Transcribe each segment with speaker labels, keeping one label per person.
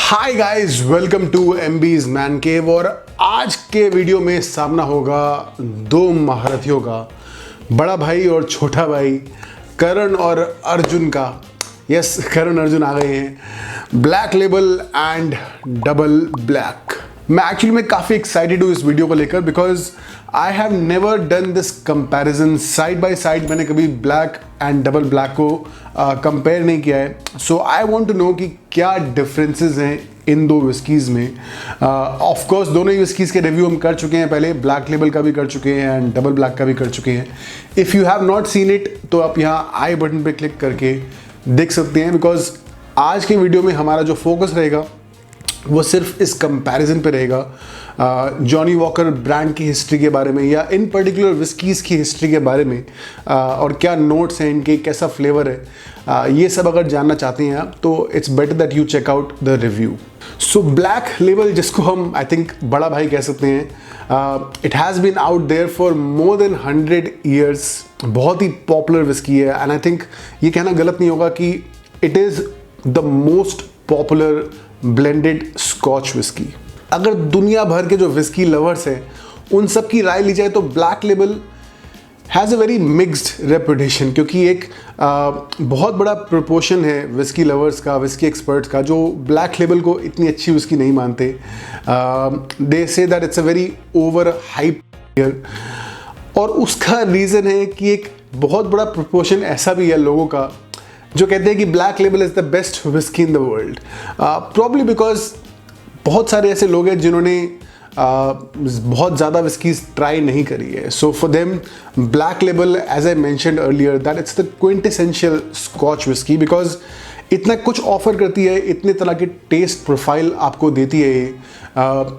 Speaker 1: Hi guys, welcome to MB's man cave. और आज के वीडियो में सामना होगा दो महारथियों का, बड़ा भाई और छोटा भाई, करण और अर्जुन का। यस, करण अर्जुन आ गए हैं। Black label and double black. मैं एक्चुअली में काफ़ी एक्साइटेड हूँ इस वीडियो को लेकर, because I have never done this comparison side by side. मैंने कभी ब्लैक एंड डबल ब्लैक को कंपेयर नहीं किया है। सो आई वांट टू नो कि क्या डिफरेंसेस हैं इन दो विस्कीज़ में। ऑफ कोर्स दोनों ही विस्कीज़ के रिव्यू हम कर चुके हैं पहले, ब्लैक लेबल का भी कर चुके हैं एंड डबल ब्लैक का भी कर चुके हैं। If you have not seen it तो आप यहाँ आई बटन पे क्लिक करके देख सकते हैं, बिकॉज आज के वीडियो में हमारा जो फोकस रहेगा वो सिर्फ इस कंपैरिजन पे रहेगा। जॉनी वॉकर ब्रांड की हिस्ट्री के बारे में, या इन पर्टिकुलर विस्कीज़ की हिस्ट्री के बारे में, और क्या नोट्स हैं इनके, कैसा फ्लेवर है, ये सब अगर जानना चाहते हैं आप तो it's better that you check out the review. So Black Label, जिसको हम आई थिंक बड़ा भाई कह सकते हैं, it has been out there for more than 100 years. बहुत ही पॉपुलर विस्की है एंड आई थिंक ये कहना गलत नहीं होगा कि it is the most popular blended Scotch whisky. अगर दुनिया भर के जो विस्की लवर्स हैं उन सब की राय ली जाए तो black label has a very mixed reputation, क्योंकि एक बहुत बड़ा प्रोपोर्शन है विस्की लवर्स का, विस्की एक्सपर्ट्स का, जो ब्लैक लेबल को इतनी अच्छी विस्की नहीं मानते। They say that it's a very over hype year. और उसका रीज़न है कि एक बहुत बड़ा प्रोपोर्शन ऐसा भी है लोगों का जो कहते हैं कि black label is the best whisky in the world. Probably because बहुत सारे ऐसे लोग हैं जिन्होंने बहुत ज़्यादा विस्कीज ट्राई नहीं करी है। So for them Black Label, as I mentioned earlier, that it's the quintessential Scotch whisky, because इतना कुछ ऑफर करती है, इतने तरह के टेस्ट प्रोफाइल आपको देती है ये,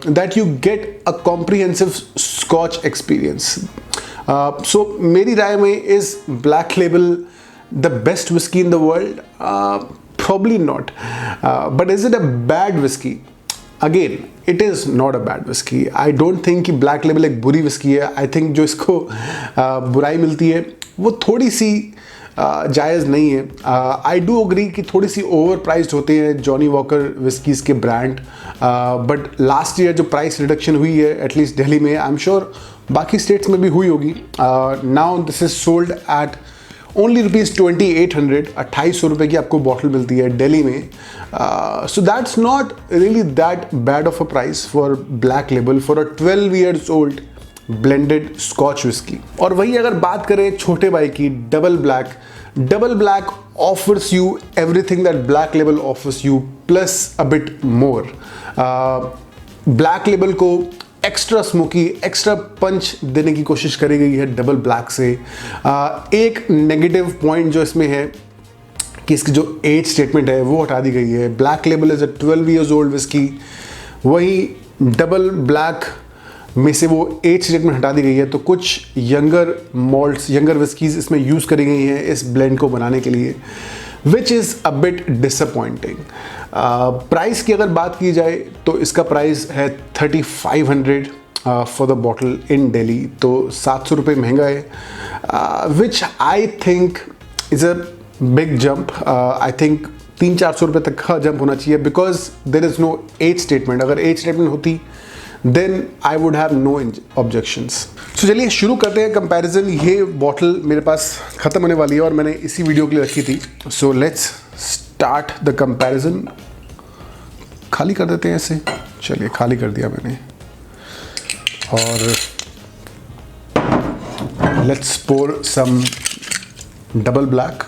Speaker 1: that you get a comprehensive Scotch experience. So मेरी राय में is Black Label the best whiskey in the world? Probably not. But is it a bad whiskey? Again, it is not a bad whiskey. I don't think कि black label एक बुरी whiskey है. I think जो इसको बुराई मिलती है वो थोड़ी सी जायज़ नहीं है। आई डू अग्री कि थोड़ी सी ओवर प्राइस्ड होते हैं जॉनी वॉकर विस्कीज़ के ब्रांड, बट लास्ट ईयर जो प्राइस रिडक्शन हुई है एटलीस्ट दिल्ली में, आई एम श्योर बाकी स्टेट्स में भी हुई होगी। Now this is sold at only ₹2800, 2800 रुपये की आपको बॉटल मिलती है दिल्ली में। So that's not really that bad of a price for Black Label for a 12 years old blended Scotch whisky. और वही अगर बात करें छोटे भाई की, Double Black offers you everything that Black Label offers you plus a bit more. Black Label को extra smoky, extra punch देने की कोशिश करी गई है डबल ब्लैक से। एक नेगेटिव पॉइंट जो इसमें है कि इसकी जो एज स्टेटमेंट है वो हटा दी गई है। Black label is a 12 years old whisky, वही डबल ब्लैक में से वो एज स्टेटमेंट हटा दी गई है। तो कुछ यंगर मॉल्ट्स, यंगर विस्कीज़ इसमें यूज़ करी गई हैं इस ब्लेंड को बनाने के लिए, which is a bit disappointing. Price की अगर बात की जाए तो इसका प्राइस है 3500 for the bottle in Delhi, तो 700 रुपये महंगा है, which I think is a big jump. I think 300-400 रुपये तक का जंप होना चाहिए, because there is no age statement. अगर एज स्टेटमेंट होती then I would have no objections. So चलिए शुरू करते हैं कंपैरिजन। ये बॉटल मेरे पास ख़त्म होने वाली है और मैंने इसी वीडियो के लिए रखी थी। So let's start the comparison. खाली कर देते हैं इसे। चलिए खाली कर दिया मैंने, और let's pour some Double Black.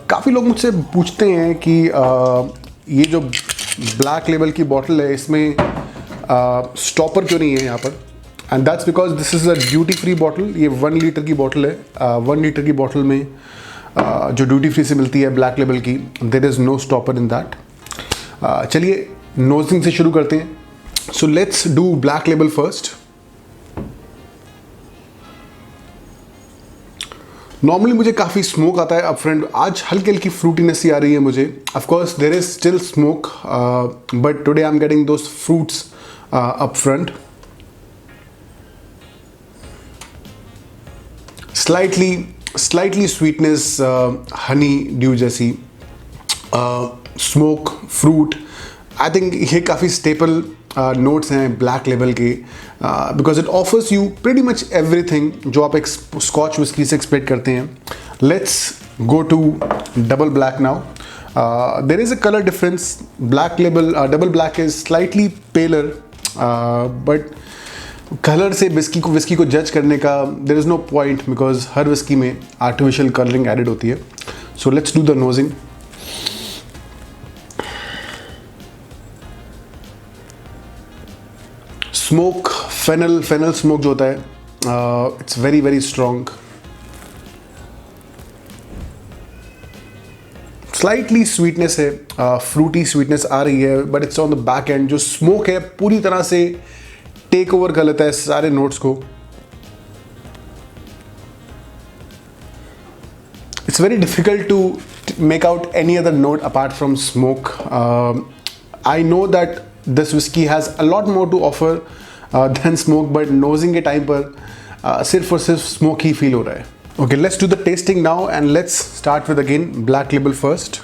Speaker 1: काफ़ी लोग मुझसे पूछते हैं कि ये जो ब्लैक लेबल की बॉटल है इसमें स्टॉपर क्यों नहीं है यहाँ पर, and that's because this is a duty free bottle. ये 1 लीटर की बॉटल है। 1 लीटर की बॉटल में जो ड्यूटी फ्री से मिलती है ब्लैक लेबल की, there is no stopper in that. चलिए नोजिंग से शुरू करते हैं। So let's do Black Label first. Normally मुझे काफ़ी स्मोक आता है अप फ्रंट, आज हल्की हल्की फ्रूटीनेस ही आ रही है मुझे। Of course there is still smoke, but today I am getting those fruits up front. Slightly sweetness, honeydew जैसी, स्मोक, फ्रूट, आई थिंक ये काफ़ी स्टेपल नोट्स हैं ब्लैक लेबल के, because it offers you pretty much everything जो आप एक Scotch whisky से expect करते हैं. Let's go to Double Black now. There is a color difference. Black label, double black is slightly paler, but colour से whisky को जज करने का there is no point because her whisky में artificial coloring added होती है. So let's do the nosing. Smoke, fennel smoke जो होता है, it's very very strong. Slightly sweetness है, फ्रूटी स्वीटनेस आ रही है, but it's on the back and. जो स्मोक है पूरी तरह से टेक ओवर कर लेता है सारे नोट्स को. It's very difficult to make out any other note apart from smoke. I know that this whisky has a lot more to offer than smoke, but nosing के टाइम पर सिर्फ और सिर्फ स्मोक ही फील हो रहा है. Okay, let's do the tasting now and let's start with again black label first.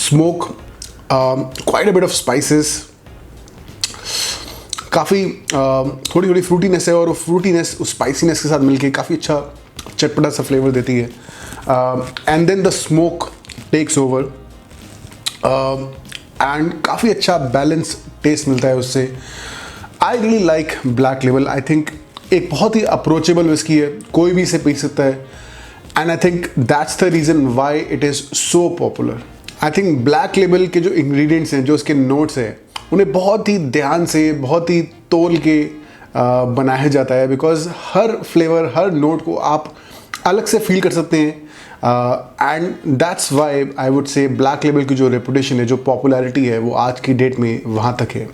Speaker 1: Smoke, quite a bit of spices. काफ़ी थोड़ी थोड़ी फ्रूटीनेस है और वो फ्रूटीनेस उस स्पाइसीनेस के साथ मिलके काफ़ी अच्छा चटपटा सा फ्लेवर देती है. And then the smoke takes over एंड काफ़ी अच्छा बैलेंस टेस्ट मिलता है उससे. I really like Black Label. I think एक बहुत ही अप्रोचेबल विस्की है, कोई भी इसे पी सकता है. And I think that's the reason why it is so popular. I think black Label के जो इंग्रेडिएंट्स हैं, जो उसके नोट्स हैं, उन्हें बहुत ही ध्यान से, बहुत ही तोल के बनाया जाता है, because her flavour, her note को आप अलग से फील कर सकते हैं. And that's why I would say black Label की जो रेपुटेशन है, जो पॉपुलैरिटी है, वो आज की डेट में वहाँ तक है.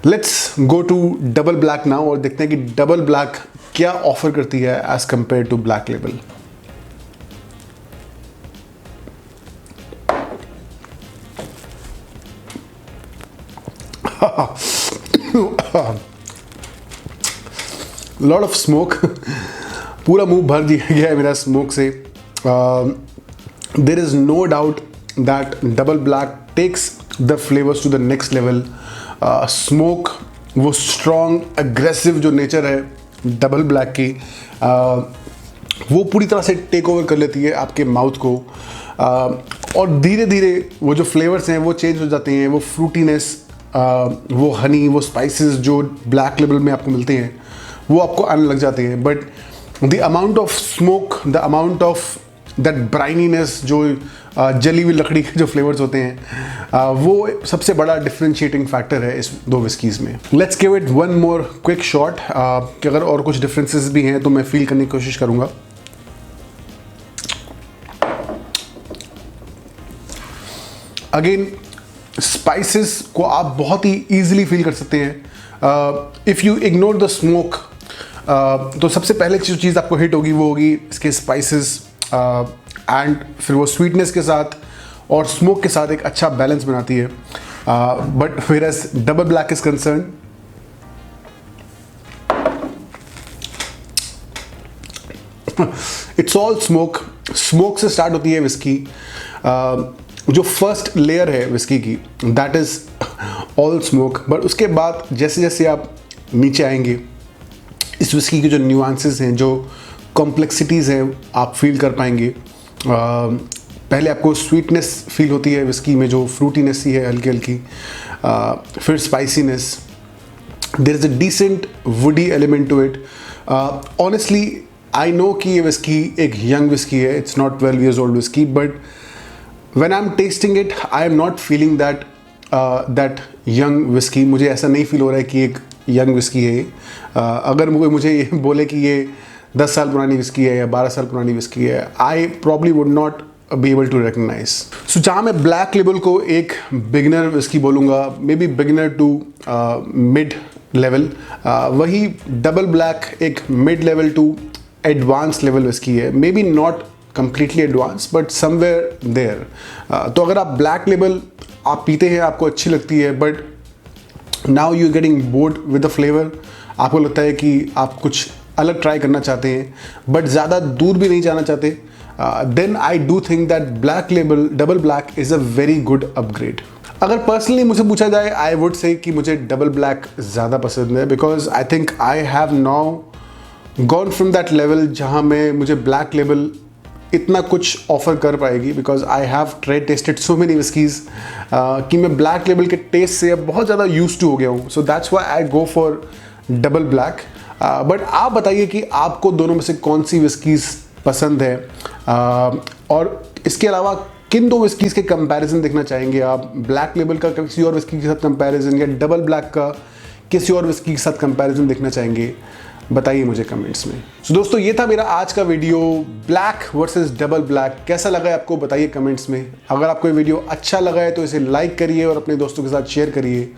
Speaker 1: Let's go to Double Black now और देखते हैं कि डबल ब्लैक क्या ऑफर करती है as compare to Black Label. Lot of smoke. पूरा मुंह भर दिया गया है मेरा स्मोक से. There is no doubt that Double Black takes the flavours to the next level. Smoke, वो स्ट्रॉन्ग एग्रेसिव जो नेचर है डबल ब्लैक की, वो पूरी तरह से टेक ओवर कर लेती है आपके माउथ को. और धीरे धीरे वो जो फ्लेवर्स हैं वो चेंज हो जाते हैं. वो फ्रूटीनेस, वो हनी, वो स्पाइसेस जो ब्लैक लेबल में आपको मिलते हैं, वो आपको आने लग जाते हैं. But the amount of smoke, the amount of that brininess, जो जली हुई लकड़ी के जो फ्लेवर्स होते हैं, वो सबसे बड़ा डिफरेंशिएटिंग फैक्टर है इस दो विस्कीज़ में. Let's give it one more quick shot. कि अगर और कुछ डिफरेंसेस भी हैं तो मैं फील करने की कोशिश करूँगा. अगेन स्पाइसेस को आप बहुत ही ईजिली फील कर सकते हैं. If you ignore the smoke, तो सबसे पहले जो चीज़ आपको हिट होगी वो होगी इसके स्पाइसेस, एंड फिर वो स्वीटनेस के साथ और स्मोक के साथ एक अच्छा बैलेंस बनाती है. बट फिर as Double Black is concern, it's all smoke. Smoke से स्टार्ट होती है विस्की. जो फर्स्ट लेयर है विस्की की, that is all smoke. But उसके बाद जैसे जैसे आप नीचे आएंगे, इस विस्की के जो न्यूआंसेस हैं, जो कॉम्प्लेक्सिटीज़ हैं, आप फील कर पाएंगे. पहले आपको स्वीटनेस फील होती है विस्की में, जो फ्रूटीनेस ही है हल्की हल्की. फिर spiciness, there is a decent woody element to it. Honestly I know कि ये विस्की एक यंग विस्की है, it's not 12 years old whisky, but when I'm tasting it, I am not feeling that young whiskey. मुझे ऐसा नहीं feel हो रहा है कि एक यंग विस्की है. अगर मुझे ये बोले कि ये 10 साल पुरानी विस्की है या 12 साल पुरानी विस्की है, I probably would not be able to recognize. So जहाँ मैं ब्लैक लेबल को एक बिगिनर विस्की बोलूँगा, maybe beginner to mid level, वही डबल ब्लैक एक mid level to advanced level whisky है. Maybe not completely advanced but somewhere there. तो अगर आप ब्लैक लेबल आप पीते हैं, आपको अच्छी लगती है, but now you getting bored with the flavour, आपको लगता है कि आप कुछ अलग ट्राई करना चाहते हैं बट ज़्यादा दूर भी नहीं जाना चाहते, then I do think that Black Label Double Black is a very good upgrade. अगर पर्सनली मुझे पूछा जाए, आई वुड से कि मुझे डबल ब्लैक ज़्यादा पसंद है, because I think I have now gone from that level जहाँ मैं मुझे ब्लैक लेबल इतना कुछ ऑफर कर पाएगी, because I have tested so many whiskies कि मैं ब्लैक लेबल के टेस्ट से अब बहुत ज़्यादा यूज टू हो गया हूँ। So that's why I go for double black. But आप बताइए कि आपको दोनों में से कौन सी विस्कीज़ पसंद है, और इसके अलावा किन दो विस्कीज़ के कंपैरिजन देखना चाहेंगे आप, ब्लैक लेबल का किसी और विस्की के साथ कंपैरिजन या डबल ब्लैक का किसी और विस्की के साथ कंपैरिजन देखना चाहेंगे, बताइए मुझे कमेंट्स में। सो दोस्तों, ये था मेरा आज का video, black versus double black. कैसा लगा है आपको बताइए कमेंट्स में। अगर आपको ये वीडियो अच्छा लगा है तो इसे लाइक करिए और अपने दोस्तों के साथ शेयर करिए,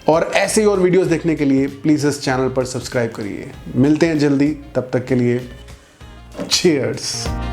Speaker 1: और ऐसे ही और वीडियोस देखने के लिए प्लीज़ इस चैनल पर सब्सक्राइब करिए। मिलते हैं जल्दी, तब तक के लिए चीयर्स।